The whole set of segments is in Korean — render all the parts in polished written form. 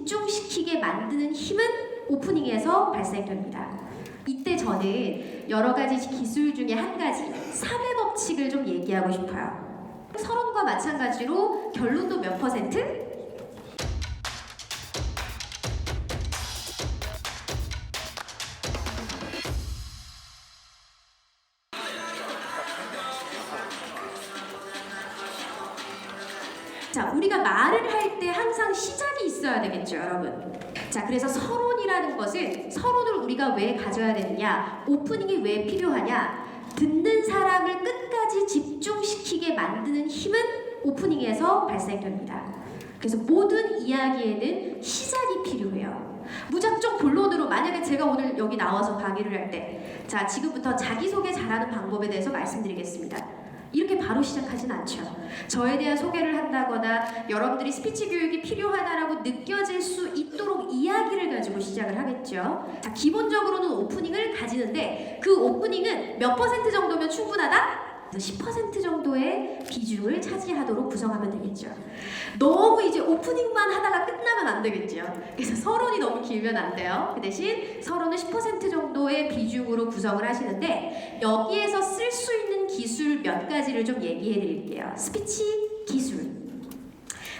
집중시키게 만드는 힘은 오프닝에서 발생됩니다. 이때 저는 여러 가지 기술 중에 한 가지 3의 법칙을 좀 얘기하고 싶어요. 서론과 마찬가지로 결론도 몇 %? 자, 우리가 말을 할 때 항상 시작이 있어야 되겠죠, 여러분. 자, 그래서 서론이라는 것은 서론을 우리가 왜 가져야 되느냐, 오프닝이 왜 필요하냐, 듣는 사람을 끝까지 집중시키게 만드는 힘은 오프닝에서 발생됩니다. 그래서 모든 이야기에는 시작이 필요해요. 무작정 본론으로, 만약에 제가 오늘 여기 나와서 강의를 할 때, 자, 지금부터 자기소개 잘하는 방법에 대해서 말씀드리겠습니다. 이렇게 바로 시작하진 않죠. 저에 대한 소개를 한다거나 여러분들이 스피치 교육이 필요하다라고 느껴질 수 있도록 이야기를 가지고 시작을 하겠죠. 자, 기본적으로는 오프닝을 가지는데 그 오프닝은 몇 % 정도면 충분하다? 10% 정도의 비중을 차지하도록 구성하면 되겠죠. 너무 이제 오프닝만 하다가 끝나면 안 되겠죠. 그래서 서론이 너무 길면 안 돼요. 그 대신 서론은 10% 정도의 비중으로 구성을 하시는데, 여기에서 쓸 수 있는 기술 몇 가지를 좀 얘기해 드릴게요. 스피치 기술.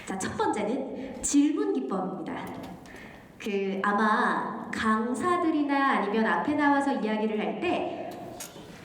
자, 첫 번째는 질문 기법입니다. 아마 강사들이나 아니면 앞에 나와서 이야기를 할 때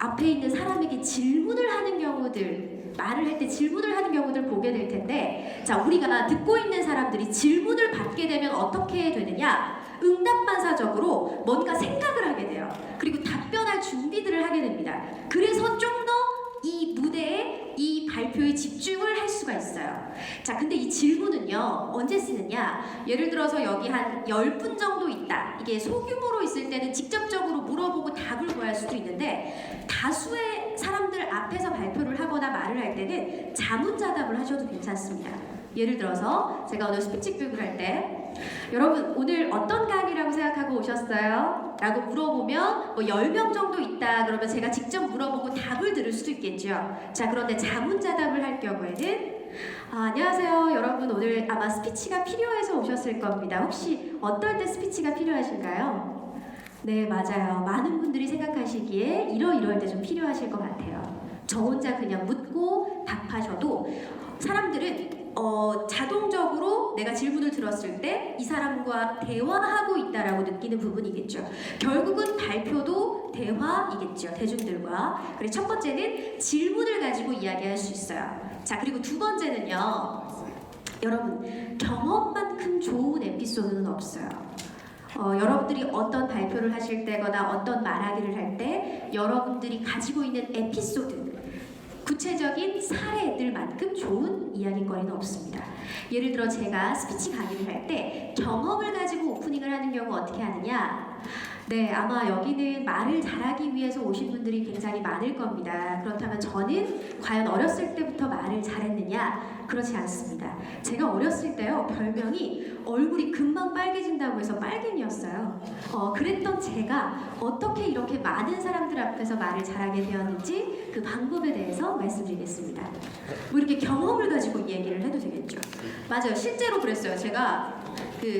앞에 있는 사람에게 질문을 하는 경우들, 말을 할 때 질문을 하는 경우들 보게 될 텐데, 자, 우리가 듣고 있는 사람들이 질문을 받게 되면 어떻게 되느냐, 응답반사적으로 뭔가 생각을 하게 돼요. 그리고 답변할 준비들을 하게 됩니다. 그래서 좀 더 이 무대에, 이 발표에 집중을 할 수가 있어요. 자, 근데 이 질문은요, 언제 쓰느냐, 예를 들어서 여기 한 10분 정도 있다, 이게 소규모로 있을 때는 직접적으로 물어보고 답을 구할 수도 있는데, 다수의 사람들 앞에서 발표를 하거나 말을 할 때는 자문자답을 하셔도 괜찮습니다. 예를 들어서 제가 오늘 스피치 교육을 할 때, 여러분 오늘 어떤 강의라고 생각하고 오셨어요? 라고 물어보면 10명 정도 있다 그러면 제가 직접 물어보고 답을 들을 수도 있겠죠. 자, 그런데 자문자답을 할 경우에는 안녕하세요 여러분, 오늘 아마 스피치가 필요해서 오셨을 겁니다. 혹시 어떨 때 스피치가 필요하신가요? 네, 맞아요. 많은 분들이 생각하시기에 이럴 때 좀 필요하실 것 같아요. 저 혼자 그냥 묻고 답하셔도 사람들은 자동적으로 내가 질문을 들었을 때 이 사람과 대화하고 있다라고 느끼는 부분이겠죠. 결국은 발표도 대화이겠죠, 대중들과. 그래서 첫 번째는 질문을 가지고 이야기할 수 있어요. 자, 그리고 두 번째는요, 여러분 경험만큼 좋은 에피소드는 없어요. 여러분들이 어떤 발표를 하실 때거나 어떤 말하기를 할 때 여러분들이 가지고 있는 에피소드, 구체적인 사례들만큼 좋은 이야기거리는 없습니다. 예를 들어 제가 스피치 강의를 할 때 경험을 가지고 오프닝을 하는 경우 어떻게 하느냐, 네, 아마 여기는 말을 잘하기 위해서 오신 분들이 굉장히 많을 겁니다. 그렇다면 저는 과연 어렸을 때부터 말을 잘했느냐? 그렇지 않습니다. 제가 어렸을 때요, 별명이 얼굴이 금방 빨개진다고 해서 빨갱이였어요. 그랬던 제가 어떻게 이렇게 많은 사람들 앞에서 말을 잘하게 되었는지 그 방법에 대해서 말씀드리겠습니다. 뭐 이렇게 경험을 가지고 얘기를 해도 되겠죠. 맞아요, 실제로 그랬어요. 제가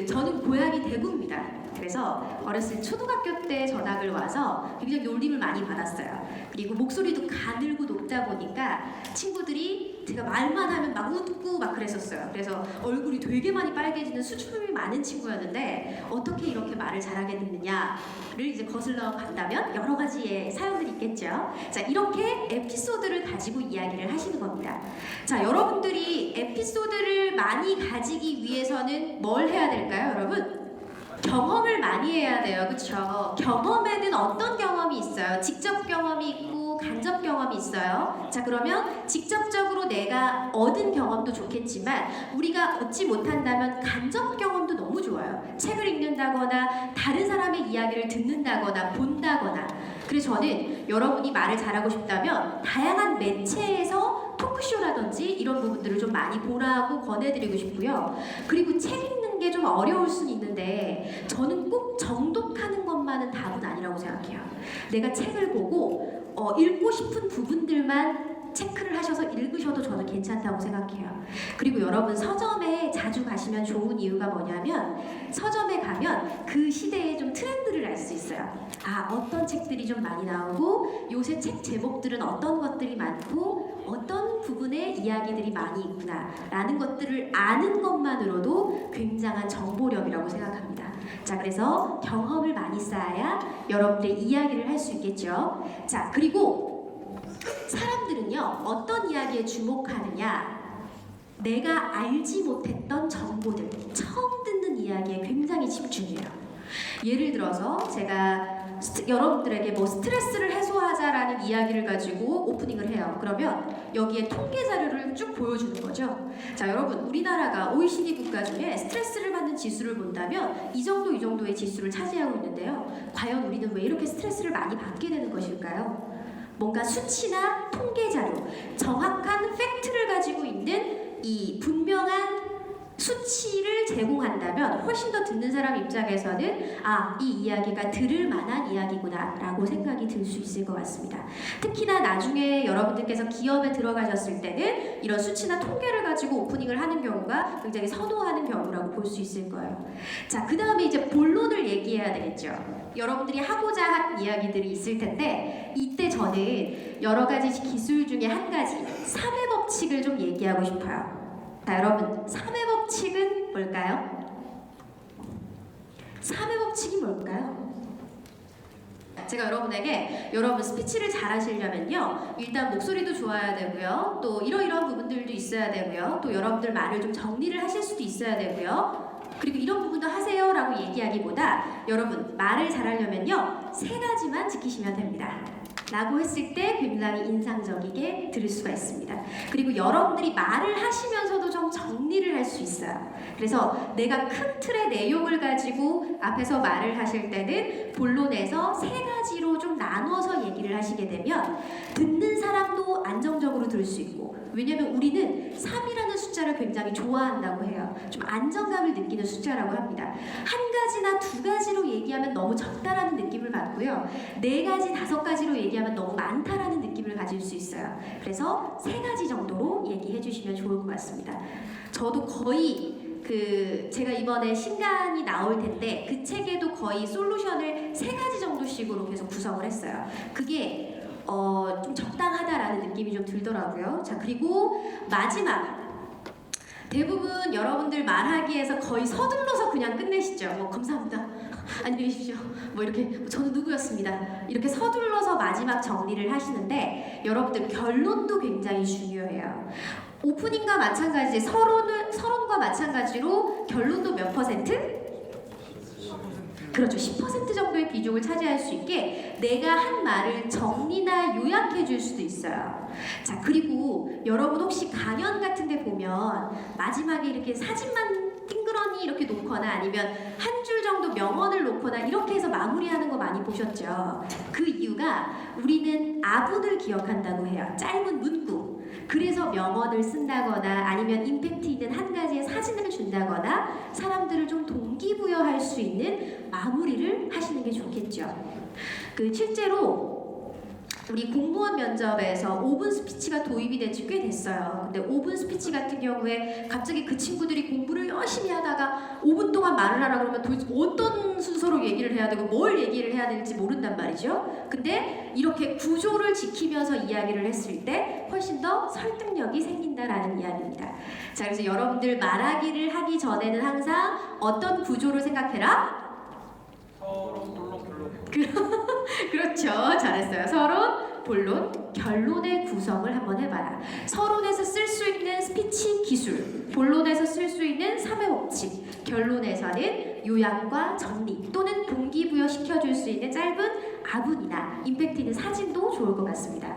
저는 고향이 대구입니다. 그래서 어렸을 초등학교 때 전학을 와서 굉장히 놀림을 많이 받았어요. 그리고 목소리도 가늘고 높다 보니까 친구들이 제가 말만 하면 막 웃고 막 그랬었어요. 그래서 얼굴이 되게 많이 빨개지는 수줍음이 많은 친구였는데, 어떻게 이렇게 말을 잘하게 됐느냐를 이제 거슬러 간다면 여러 가지의 사연들이 있겠죠. 자, 이렇게 에피소드를 가지고 이야기를 하시는 겁니다. 자, 여러분들이 에피소드를 많이 가지기 위해서는 뭘 해야 될까요, 여러분? 경험을 많이 해야 돼요. 그렇죠? 경험에는 어떤 경험이 있어요? 직접 경험이 있고 간접 경험이 있어요. 자, 그러면 직접적으로 내가 얻은 경험도 좋겠지만 우리가 얻지 못한다면 간접 경험도 너무 좋아요. 책을 읽는다거나 다른 사람의 이야기를 듣는다거나 본다거나. 그래서 저는 여러분이 말을 잘하고 싶다면 다양한 매체에서 토크쇼라든지 이런 부분들을 좀 많이 보라고 권해드리고 싶고요. 그리고 책 읽는 게 좀 어려울 수는 있는데 저는 꼭 정독하는 것만은 답은 아니라고 생각해요. 내가 책을 보고 읽고 싶은 부분들만 체크를 하셔서 읽으셔도 저는 괜찮다고 생각해요. 그리고 여러분 서점에 자주 가시면 좋은 이유가 뭐냐면 서점에 가면 그 시대의 좀 트렌드를 알 수 있어요. 아, 어떤 책들이 좀 많이 나오고 요새 책 제목들은 어떤 것들이 많고 어떤 부분에 이야기들이 많이 있구나 라는 것들을 아는 것만으로도 굉장한 정보력이라고 생각합니다. 자, 그래서 경험을 많이 쌓아야 여러분들의 이야기를 할 수 있겠죠. 자, 그리고 사람들은요 어떤 이야기에 주목하느냐, 내가 알지 못했던 정보들, 처음 듣는 이야기에 굉장히 집중해요. 예를 들어서 제가 여러분들에게 뭐 스트레스를 해소하자라는 이야기를 가지고 오프닝을 해요. 그러면 여기에 통계 자료를 쭉 보여주는 거죠. 자, 여러분 우리나라가 OECD 국가 중에 스트레스를 받는 지수를 본다면 이 정도의 지수를 차지하고 있는데요. 과연 우리는 왜 이렇게 스트레스를 많이 받게 되는 것일까요? 뭔가 수치나 통계 자료, 정확한 팩트를 가지고 있는 이 분명한 수치를 제공한다면 훨씬 더 듣는 사람 입장에서는 아, 이 이야기가 들을 만한 이야기구나 라고 생각이 들 수 있을 것 같습니다. 특히나 나중에 여러분들께서 기업에 들어가셨을 때는 이런 수치나 통계를 가지고 오프닝을 하는 경우가 굉장히 선호하는 경우라고 볼 수 있을 거예요. 자, 그 다음에 이제 본론을 얘기해야 되겠죠. 여러분들이 하고자 한 이야기들이 있을 텐데 이때 저는 여러 가지 기술 중에 한 가지 3회 법칙을 좀 얘기하고 싶어요. 자, 여러분 3회 법칙은 뭘까요? 3회 법칙이 뭘까요? 제가 여러분에게 여러분 스피치를 잘 하시려면요 일단 목소리도 좋아야 되고요, 또 이러이러한 부분들도 있어야 되고요, 또 여러분들 말을 좀 정리를 하실 수도 있어야 되고요, 그리고 이런 부분도 하세요 라고 얘기하기보다 여러분 말을 잘하려면요 3가지만 지키시면 됩니다 라고 했을 때 굉장히 인상적이게 들을 수가 있습니다. 그리고 여러분들이 말을 하시면서도 좀 정리를 할 수 있어요. 그래서 내가 큰 틀의 내용을 가지고 앞에서 말을 하실 때는 본론에서 3가지로 좀 나눠서 얘기를 하시게 되면 듣는 사람도 안정적으로 들을 수 있고, 왜냐면 우리는 3이라는 숫자를 굉장히 좋아한다고 해요. 좀 안정감을 느끼는 숫자라고 합니다. 한 가지나 2가지로 얘기하면 너무 적다라는 느낌을 받고요. 4가지, 5가지로 얘기하면 너무 많다라는 느낌을 가질 수 있어요. 그래서 3가지 정도로 얘기해 주시면 좋을 것 같습니다. 저도 거의 제가 이번에 신간이 나올 텐데 그 책에도 거의 솔루션을 3가지 정도씩으로 계속 구성을 했어요. 그게 좀 적당하다라는 느낌이 좀 들더라고요. 자, 그리고 마지막, 대부분 여러분들 말하기에서 거의 서둘러서 그냥 끝내시죠. 뭐 감사합니다, 안녕히 계십시오, 뭐 이렇게 저는 누구였습니다, 이렇게 서둘러서 마지막 정리를 하시는데 여러분들 결론도 굉장히 중요해요. 오프닝과 마찬가지, 서론과 마찬가지로 결론도 몇 %? 그렇죠. 10% 정도의 비중을 차지할 수 있게 내가 한 말을 정리나 요약해 줄 수도 있어요. 자, 그리고 여러분 혹시 강연 같은 데 보면 마지막에 이렇게 사진만 띵그러니 이렇게 놓거나 아니면 한 줄 정도 명언을 놓거나 이렇게 해서 마무리하는 거 많이 보셨죠? 그 이유가 우리는 아분을 기억한다고 해요. 짧은 문구. 그래서 명언을 쓴다거나 아니면 임팩트 있는 한 가지의 사진을 준다거나 사람들을 좀 동기부여할 수 있는 마무리를 하시는 게 좋겠죠. 실제로 우리 공무원 면접에서 5분 스피치가 도입이 된 지 꽤 됐어요. 근데 5분 스피치 같은 경우에 갑자기 그 친구들이 공부를 열심히 하다가 5분 동안 말을 하라 그러면 도대체 어떤 순서로 얘기를 해야 되고 뭘 얘기를 해야 될지 모른단 말이죠. 근데 이렇게 구조를 지키면서 이야기를 했을 때 훨씬 더 설득력이 생긴다라는 이야기입니다. 자, 그래서 여러분들 말하기를 하기 전에는 항상 어떤 구조를 생각해라? 서론, 본론, 결론. 그렇죠. 잘했어요. 서론, 본론, 결론의 구성을 한번 해봐라. 서론에서 쓸 수 있는 스피치 기술, 본론에서 쓸 수 있는 3회 법칙, 결론에서는 요약과 정리 또는 동기부여 시켜줄 수 있는 짧은 아분이나 임팩트 있는 사진도 좋을 것 같습니다.